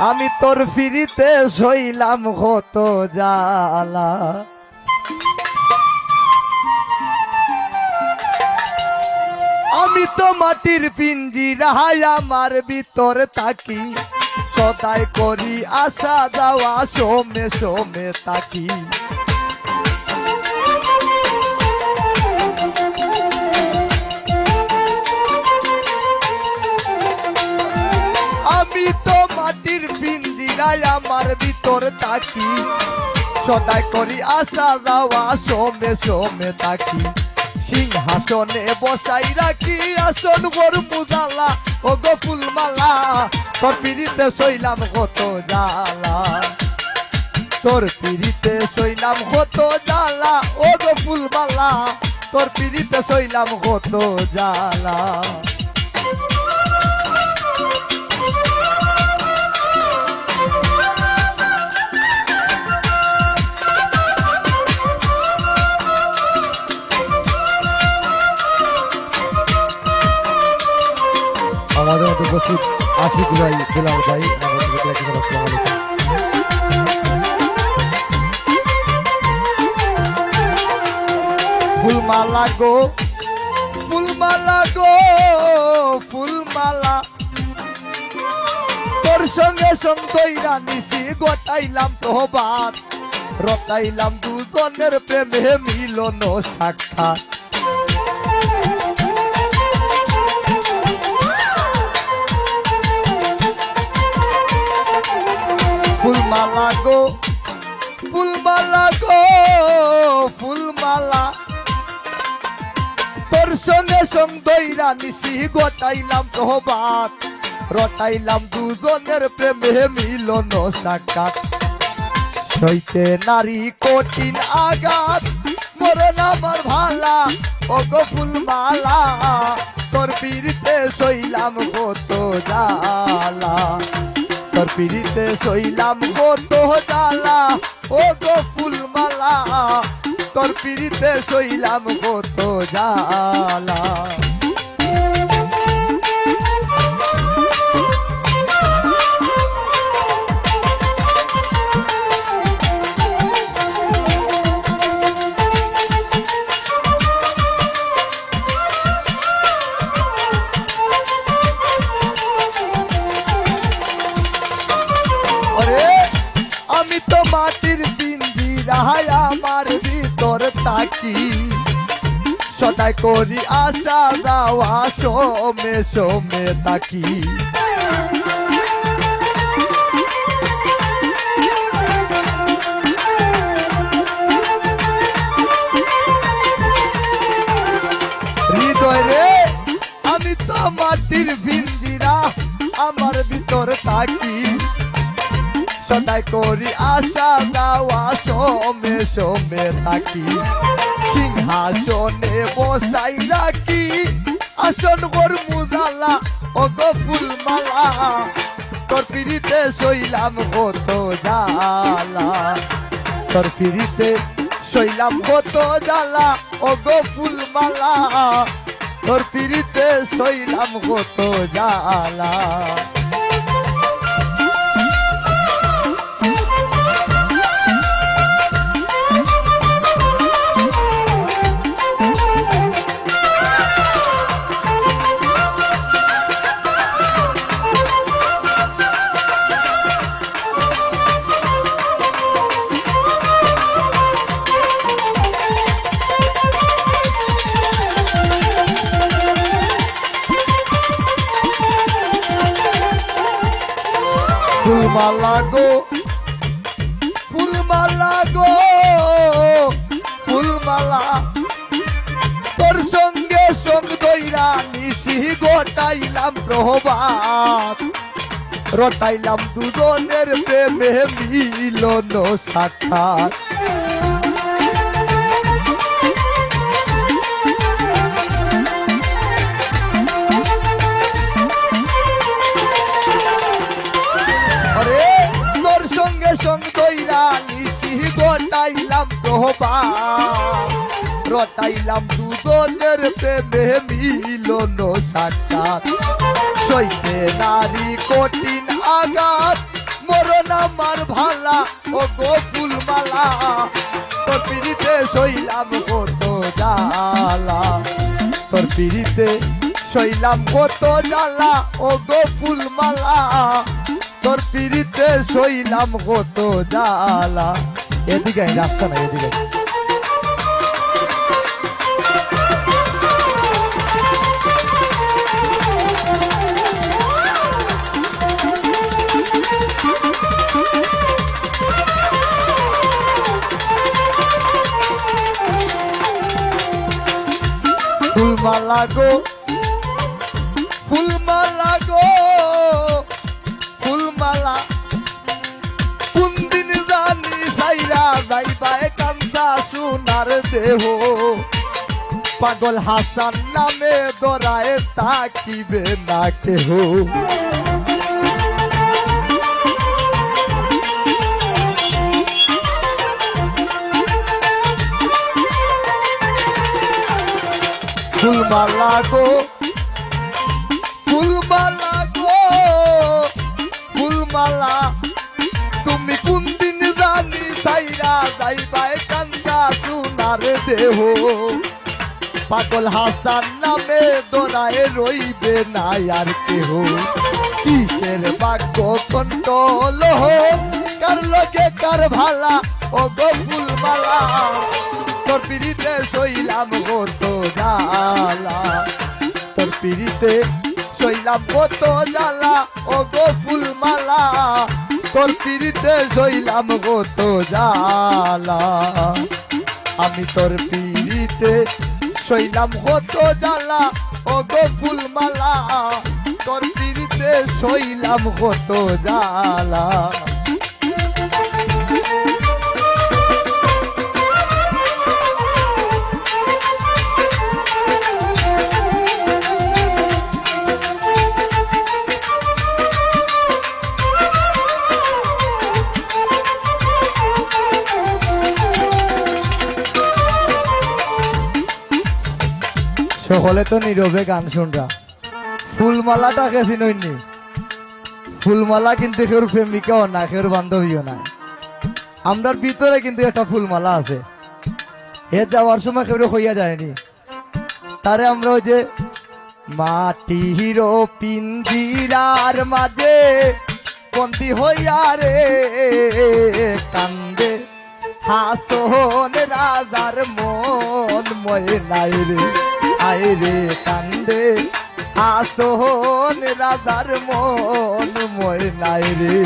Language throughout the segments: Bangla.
আমি তোর ফিরিতে সইলাম কত জ্বালা। আমি তো মাটির পিঞ্জিরায় আমার ভিতর থাকি, সদাই করি আসা যাওয়া সোমে সোমে থাকি। আমি তো মাটির পিঞ্জিরায় আমার ভিতর থাকি, সদাই করি আসা যাওয়া সোমে সোমে থাকি। সিংহাসনে বসাই রাখি আসন গর মুজালা, ও গো ফুলমালা তোর পিড়িতে সইলাম কত জ্বালা। তোর পিড়িতে সইলাম কত জ্বালা, ও গো ফুলমালা তোর পিড়িতে সইলাম কত জ্বালা। আমাদের মতো উপস্থিত আশিক ভাই, দুলাল ভাই, আসসালামু আলাইকুম। ফুলমালা গো ফুলমালা গো ফুলমালা, তোর সঙ্গে সঙ্গইরা নিশি গোটাইলাম প্রভাত, রটাইলাম দুজনের প্রেমে মিলন সাক্ষাৎ। ফুলমালা গো ফুলমালা গো ফুলমালা, তোর সঙ্গে সঙ্গইরা নিশি গোটাইলাম প্রভাত, রটাইলাম দুজনের প্রেমে মিলন সাক্ষাৎ। সইতে নারী কঠিন আঘাত, মরণ আমার ভালা, ও গো ফুলমালা তোর পিড়িতে সইলাম কত জ্বালা। তোর পিড়িতে সইলাম কত জ্বালা, ও গো ফুলমালা তোর পিড়িতে সইলাম কত জ্বালা। আমি তো মাটির পিঞ্জিরায় আমার ভিতর থাকি, সদাই করি আসা যাওয়া সোমে সোমে থাকি। হৃদয় রে আমি তো মাটির পিঞ্জিরা আমার ভিতর থাকি, সদাই করি আসা যাওয়া সোমে সোমে থাকি। সিংহাসনে বসাই রাখি আসন গর মুজালা, ও গো ফুলমালা তোর পিড়িতে সইলাম কত জ্বালা। তোর পিড়িতে সইলাম কত জ্বালা, ও গো ফুলমালা তোর পিড়িতে সইলাম কত জ্বালা। ফুলমালা গো ফুলমালা গো ফুলমালা, তোর সঙ্গে সঙ্গ দইরা নিশি গোটাইলাম প্রভাত, রটাইলাম দুজনের প্রেমে মিলন সাক্ষাৎ। তোর সঙ্গে সঙ্গ দইরা নিশি গোটাইলাম প্রভাত, রটাইলাম দুজনের প্রেমে মিলন সাক্ষাৎ। সইতে নারী কঠিন আঘাত, ভালা ও গো ফুলমালা তোর পিড়িতে শৈলাম কত জ্বালা তোর পিড়িতে শৈলাম কত জ্বালা ও গো ফুলমালা তোর পিড়িতে শৈলাম কত জ্বালা এদিকে রাস্তা না এদিকে ফুলমালা গো ফুলমালা গো ফুলমালা কোনদিন জানি সাইরা যাইবাই কাঞ্চা সোনার দেহ পাগল হাসান নামে দরায় তাকিবে না কেহ ফুলমালা গো ফুলমালা গো ফুলমালা তুমি কোনদিন জানি সাইরা যাইবাই কাঞ্চা সোনার দেহ পাগল হাসান নামে দোরায় রইবে না আর কেহ কিসের বাক্য কন্ট্রোল কার লগে কার ভালা ও গো ফুলমালা তোর পিড়িতে শৈলাম কত জ্বালা তোর পিড়িতে শৈলাম কত জ্বালা ও গো ফুলমালা তোর পিড়িতে শৈলাম কত জ্বালা আমি তোর পিড়িতে শৈলাম কত জ্বালা ও গো ফুলমালা তোর পিড়িতে শৈলাম কত জ্বালা সকলে তো নীরবে গান শুনরা ফুলমালাটা কেছি নইনি ফুলমালা কিন্তু কেউ প্রেমিকাও না কেউ বান্ধবীও না আমরার ভিতরে কিন্তু একটা ফুলমালা আছে হে যাওয়ার সময় কেউ হইয়া যায়নি তারে আমরা ওই যে মাটির পিঞ্জিরার মাঝে বন্দি হইয়া রে কান্দে হাসন রাজার মন ময়নাই রে আয় রে কান্দে হাসন রাজার মন ময়নাই রে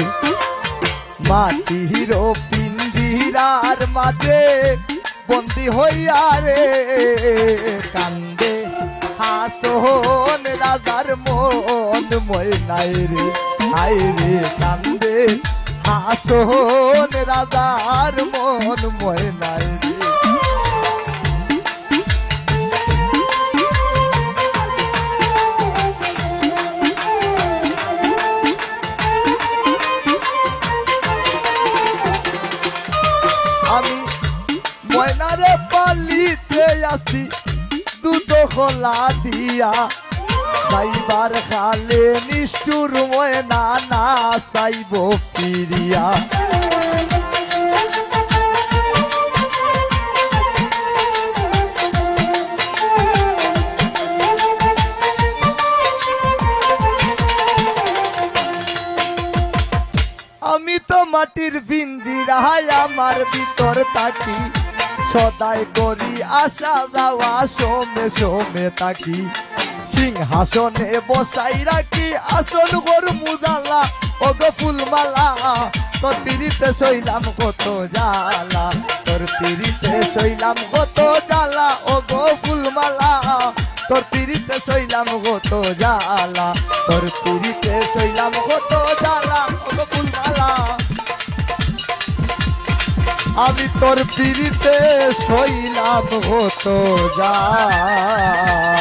মাটির পিঞ্জিরার মাঝে বন্দি হইয়া রে কান্দে হাসন রাজার মন ময়নাই রে আয় রে কান্দে হাসন রাজার মন ময়নাই রে আমি ময়নারে পালিতে আসি দুধ খোলা দিয়া যাইবার খালে নিষ্ঠুর ময়না না চাইব ফিরিয়া আমি তো মাটির পিঞ্জিরায় আমার ভিতর থাকি সদাই করি আসা যাওয়া সোমে সোমে থাকি সিংহাসনে বসাই রাখি আসল গরু মুজালা ও গো ফুলমালা তোর পিড়িতে শৈলাম কত জ্বালা তোর পিড়িতে শৈলাম কত জ্বালা ও গো ফুলমালা তোর পিড়িতে শৈলাম কত জ্বালা তোর পিড়িতে শৈলাম কত জ্বালা ও গো ফুলমালা আমি তোর পিড়িতে শৈলাম কত জ্বালা